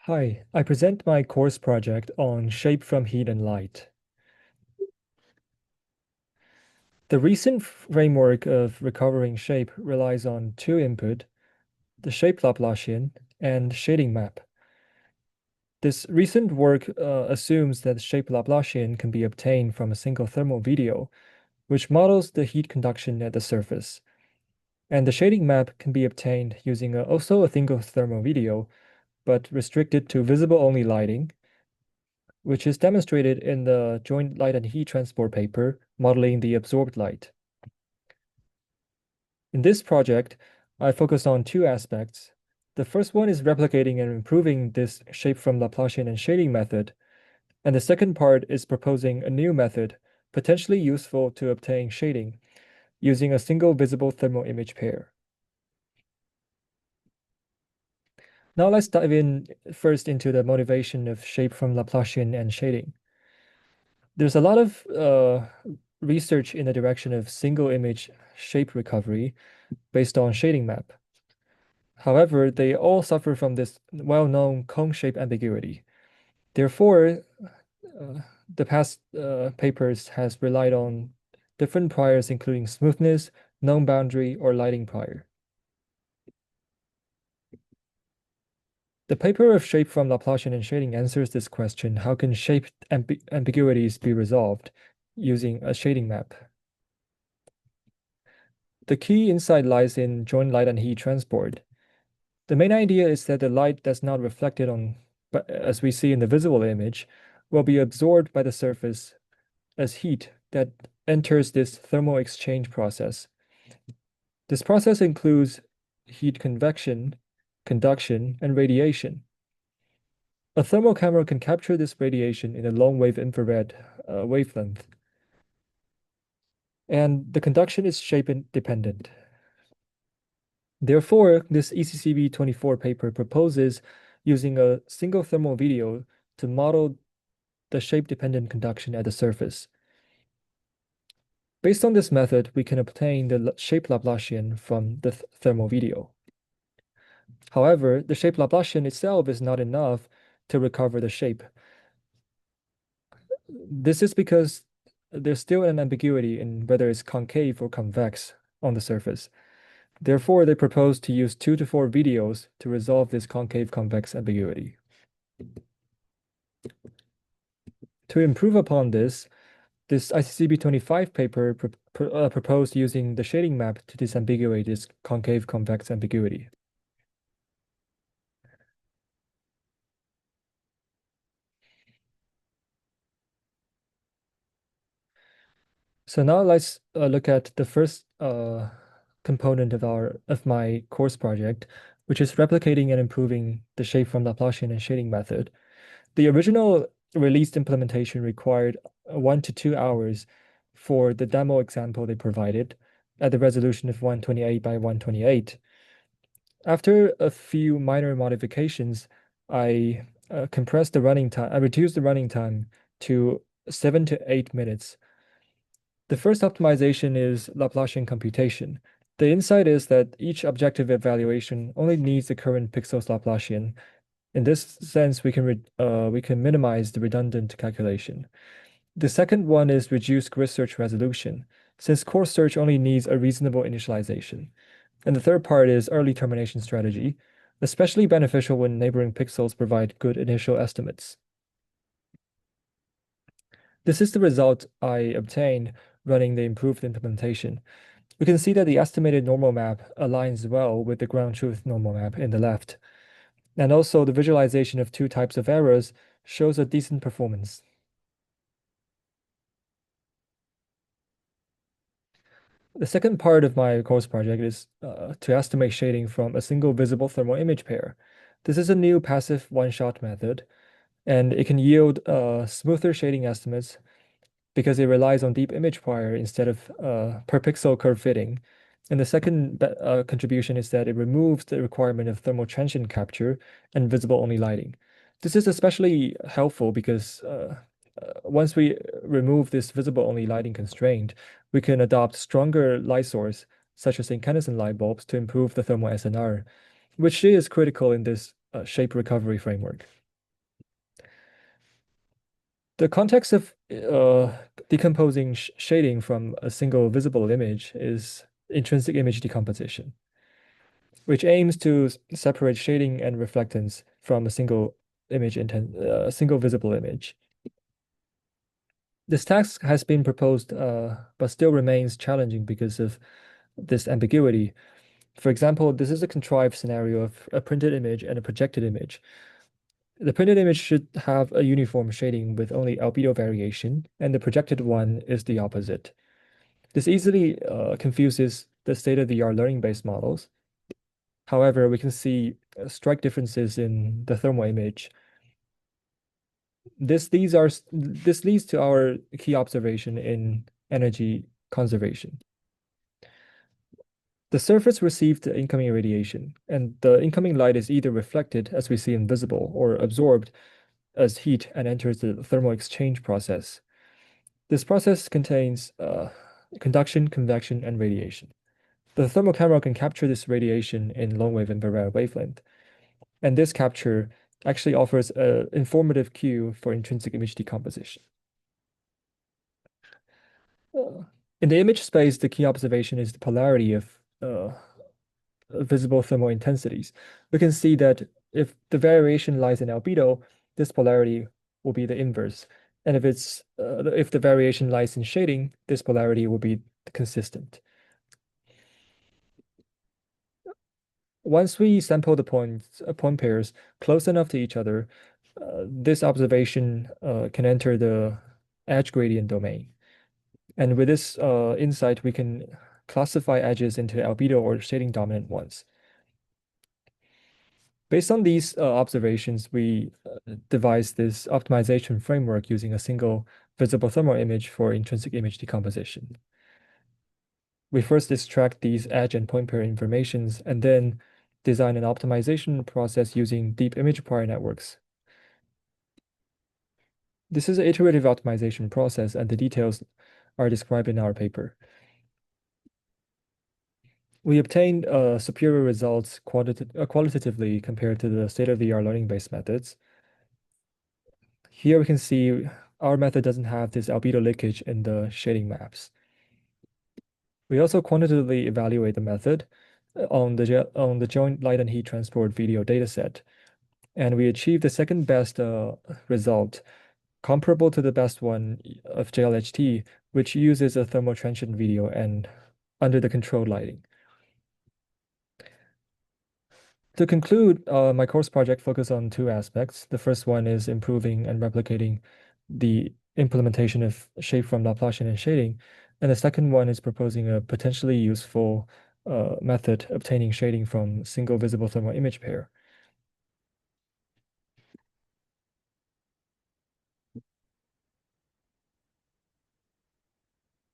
Hi, I present my course project on shape from heat and light. The recent framework of recovering shape relies on two input, the shape Laplacian and shading map. This recent work assumes that the shape Laplacian can be obtained from a single thermal video, which models the heat conduction at the surface. And the shading map can be obtained using also a single thermal video, but restricted to visible-only lighting, which is demonstrated in the joint light and heat transport paper modeling the absorbed light. In this project, I focus on two aspects. The first one is replicating and improving this shape from Laplacian and shading method, and the second part is proposing a new method, potentially useful to obtain shading, using a single visible thermal image pair. Now let's dive in first into the motivation of shape from Laplacian and shading. There's a lot of research in the direction of single image shape recovery based on shading map. However, they all suffer from this well-known cone shape ambiguity. Therefore, the past papers has relied on different priors, including smoothness, known boundary, or lighting prior. The paper of shape from Laplacian and shading answers this question: how can shape ambiguities be resolved using a shading map? The key insight lies in joint light and heat transport. The main idea is that the light that's not reflected on, but as we see in the visible image, will be absorbed by the surface as heat that enters this thermal exchange process. This process includes heat convection, conduction, and radiation. A thermal camera can capture this radiation in a long-wave infrared wavelength, and the conduction is shape dependent. Therefore, this ECCB 24 paper proposes using a single thermal video to model the shape-dependent conduction at the surface. Based on this method, we can obtain the shape Laplacian from the thermal video. However, the shape Laplacian itself is not enough to recover the shape. This is because there's still an ambiguity in whether it's concave or convex on the surface. Therefore, they propose to use 2 to 4 videos to resolve this concave-convex ambiguity. To improve upon this ICCB 25 paper proposed using the shading map to disambiguate this concave-convex ambiguity. So now let's look at the first component of my course project, which is replicating and improving the shape from Laplacian and shading method. The original released implementation required 1 to 2 hours for the demo example they provided at the resolution of 128 by 128. After a few minor modifications, I compressed the running time. I reduced the running time to 7 to 8 minutes. The first optimization is Laplacian computation. The insight is that each objective evaluation only needs the current pixel's Laplacian. In this sense, we can minimize the redundant calculation. The second one is reduced grid search resolution, since core search only needs a reasonable initialization. And the third part is early termination strategy, especially beneficial when neighboring pixels provide good initial estimates. This is the result I obtained running the improved implementation. We can see that the estimated normal map aligns well with the ground truth normal map in the left. And also the visualization of two types of errors shows a decent performance. The second part of my course project is to estimate shading from a single visible thermal image pair. This is a new passive one-shot method, and it can yield smoother shading estimates because it relies on deep image prior instead of per pixel curve fitting. And the second contribution is that it removes the requirement of thermal transient capture and visible-only lighting. This is especially helpful because once we remove this visible-only lighting constraint, we can adopt stronger light source, such as incandescent light bulbs, to improve the thermal SNR, which is critical in this shape recovery framework. The context of decomposing shading from a single visible image is intrinsic image decomposition, which aims to separate shading and reflectance from a single visible image. This task has been proposed, but still remains challenging because of this ambiguity. For example, this is a contrived scenario of a printed image and a projected image. The printed image should have a uniform shading with only albedo variation, and the projected one is the opposite. This easily confuses the state-of-the-art learning-based models. However, we can see strike differences in the thermal image. This leads to our key observation in energy conservation. The surface received the incoming radiation, and the incoming light is either reflected, as we see in visible, or absorbed as heat and enters the thermal exchange process. This process contains conduction, convection, and radiation. The thermal camera can capture this radiation in long-wave infrared wavelength, and this capture actually offers an informative cue for intrinsic image decomposition. In the image space, the key observation is the polarity of visible thermal intensities. We can see that if the variation lies in albedo, this polarity will be the inverse. And if the variation lies in shading, this polarity will be consistent. Once we sample the point pairs close enough to each other, this observation can enter the edge gradient domain. And with this insight, we can classify edges into albedo or shading dominant ones. Based on these observations, we devised this optimization framework using a single visible thermal image for intrinsic image decomposition. We first extract these edge and point pair informations and then design an optimization process using deep image prior networks. This is an iterative optimization process, and the details are described in our paper. We obtained superior results qualitatively compared to the state-of-the-art learning-based methods. Here we can see our method doesn't have this albedo leakage in the shading maps. We also quantitatively evaluate the method on the joint light and heat transport video dataset, and we achieved the second best result, comparable to the best one of JLHT, which uses a thermal transient video and under the controlled lighting. To conclude, my course project focused on two aspects. The first one is improving and replicating the implementation of shape from Laplacian and shading. And the second one is proposing a potentially useful method obtaining shading from single visible thermal image pair.